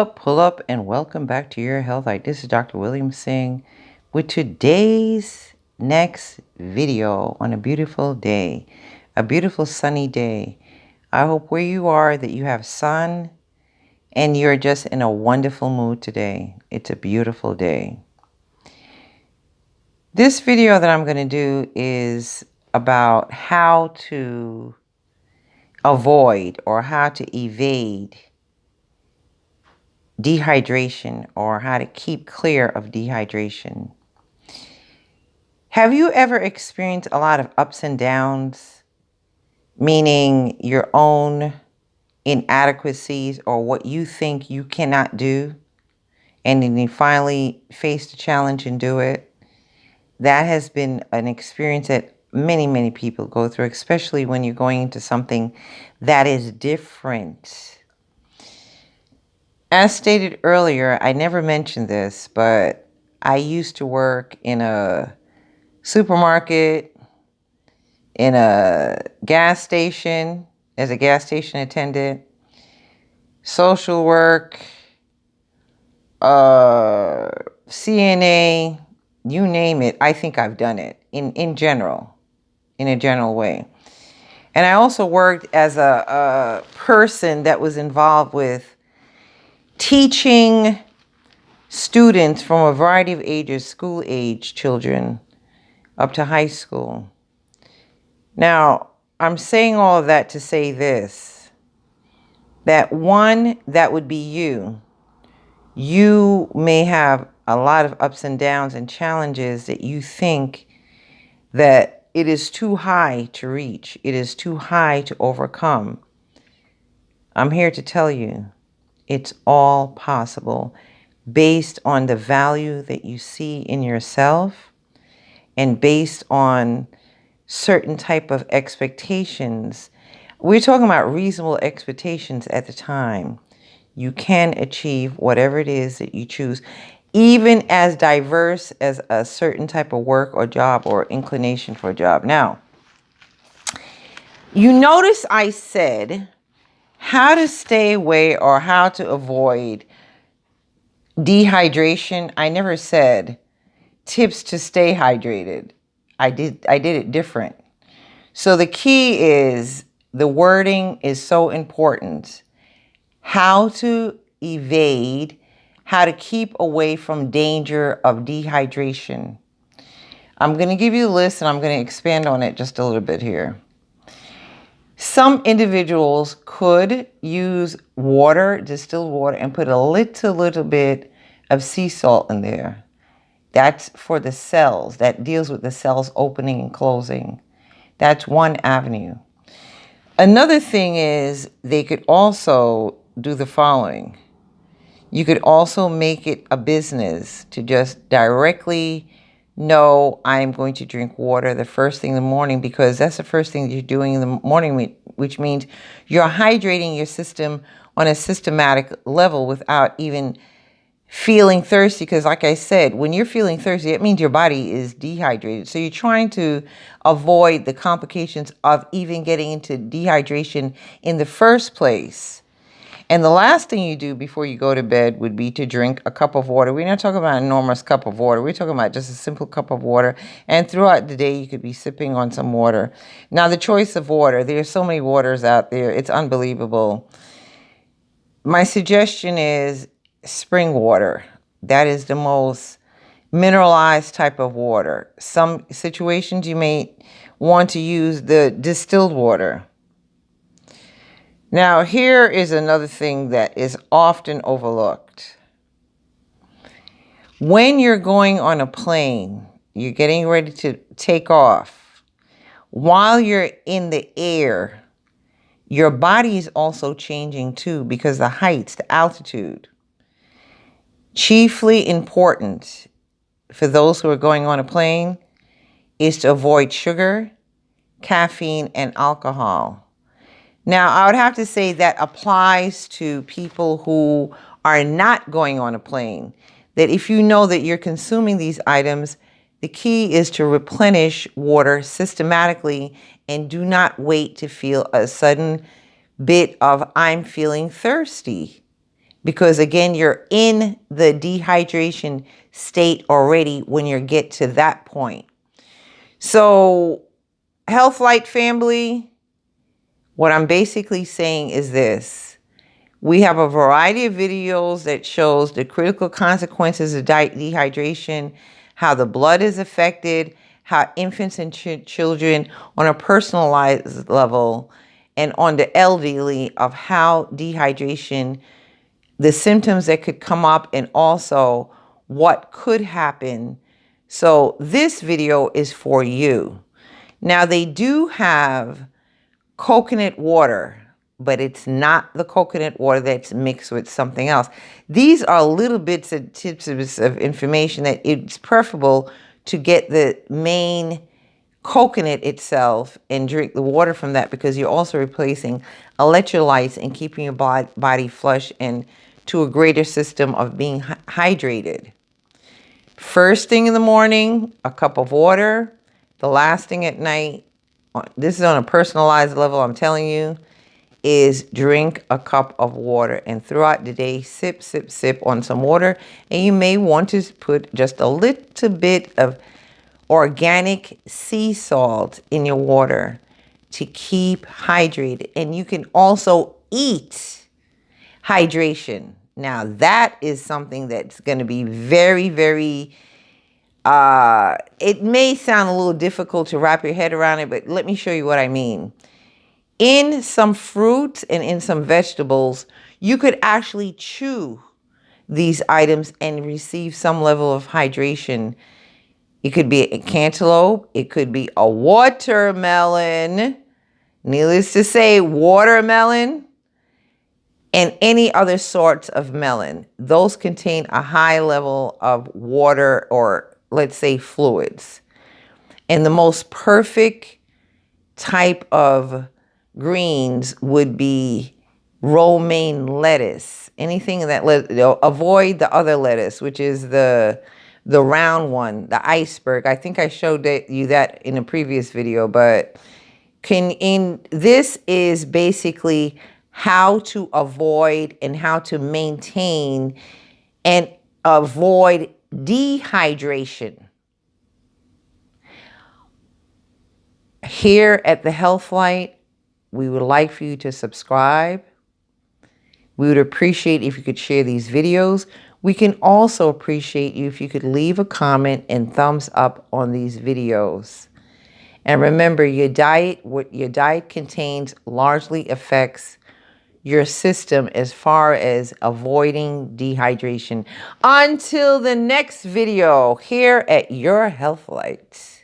Pull up and welcome back to Your Health. This is Dr. Williams-Singh with today's next video on a beautiful day, a beautiful sunny day. I hope where you are that you have sun and you're just in a wonderful mood today. It's a beautiful day. This video that I'm going to do is about how to avoid or how to evade dehydration, or how to keep clear of dehydration. Have you ever experienced a lot of ups and downs, meaning your own inadequacies or what you think you cannot do, and then you finally face the challenge and do it? That has been an experience that many people go through, especially when you're going into something that is different. As stated earlier, I never mentioned this, but I used to work in a supermarket, in a gas station, as a gas station attendant, social work, CNA, you name it. I think I've done it in a general way. And I also worked as a person that was involved with teaching students from a variety of ages, school age children, up to high school. Now, I'm saying all of that to say this, that one, that would be you. You may have a lot of ups and downs and challenges that you think that it is too high to reach. It is too high to overcome. I'm here to tell you, it's all possible based on the value that you see in yourself and based on certain type of expectations. We're talking about reasonable expectations at the time. You can achieve whatever it is that you choose, even as diverse as a certain type of work or job or inclination for a job. Now, you notice I said how to stay away or how to avoid dehydration. I never said tips to stay hydrated. I did it different. So the key is, the wording is so important. How to evade, how to keep away from danger of dehydration. I'm going to give you a list and I'm going to expand on it just a little bit here. Some individuals could use water, distilled water, and put a little bit of sea salt in there. That's for the cells. That deals with the cells opening and closing. That's one avenue. Another thing is they could also do the following. You could also make it a business to just directly know, I'm going to drink water the first thing in the morning, because that's the first thing that you're doing in the morning, which means you're hydrating your system on a systematic level without even feeling thirsty. Because like I said, when you're feeling thirsty, it means your body is dehydrated. So you're trying to avoid the complications of even getting into dehydration in the first place. And the last thing you do before you go to bed would be to drink a cup of water. We're not talking about an enormous cup of water. We're talking about just a simple cup of water. And throughout the day, you could be sipping on some water. Now, the choice of water, there's so many waters out there. It's unbelievable. My suggestion is spring water. That is the most mineralized type of water. Some situations you may want to use the distilled water. Now, here is another thing that is often overlooked. When you're going on a plane, you're getting ready to take off. While you're in the air, your body is also changing too, because the heights, the altitude. Chiefly important for those who are going on a plane is to avoid sugar, caffeine, and alcohol. Now, I would have to say that applies to people who are not going on a plane. That if you know that you're consuming these items, the key is to replenish water systematically and do not wait to feel a sudden bit of I'm feeling thirsty. because again, you're in the dehydration state already when you get to that point. So, Health Light family, what I'm basically saying is this. We have a variety of videos that shows the critical consequences of dehydration, how the blood is affected, how infants and children on a personalized level, and on the elderly of how dehydration, the symptoms that could come up, and also what could happen. So this video is for you. Now they do have coconut water, but it's not the coconut water that's mixed with something else. These are little bits and tips of information that it's preferable to get the main coconut itself and drink the water from that, because you're also replacing electrolytes and keeping your body flush and to a greater system of being hydrated. First thing in the morning, a cup of water. The last thing at night, this is on a personalized level, I'm telling you, is drink a cup of water. And throughout the day, sip, sip, sip on some water. And you may want to put just a little bit of organic sea salt in your water to keep hydrated. And you can also eat hydration. Now, that is something that's going to be very, very, it may sound a little difficult to wrap your head around it, but let me show you what I mean. In some fruits and in some vegetables, you could actually chew these items and receive some level of hydration. It could be a cantaloupe. It could be a watermelon. Needless to say, watermelon. And any other sorts of melon. Those contain a high level of water, or let's say fluids. And the most perfect type of greens would be romaine lettuce. Anything that avoid the other lettuce, which is the round one, the iceberg. I think I showed you that in a previous video, but this is basically how to avoid and how to maintain and avoid dehydration. Here at the Health Light, we would like for you to subscribe. We would appreciate if you could share these videos. We can also appreciate you if you could leave a comment and thumbs up on these videos. And remember, what your diet contains largely affects your system as far as avoiding dehydration. Until the next video here at Your Health Light.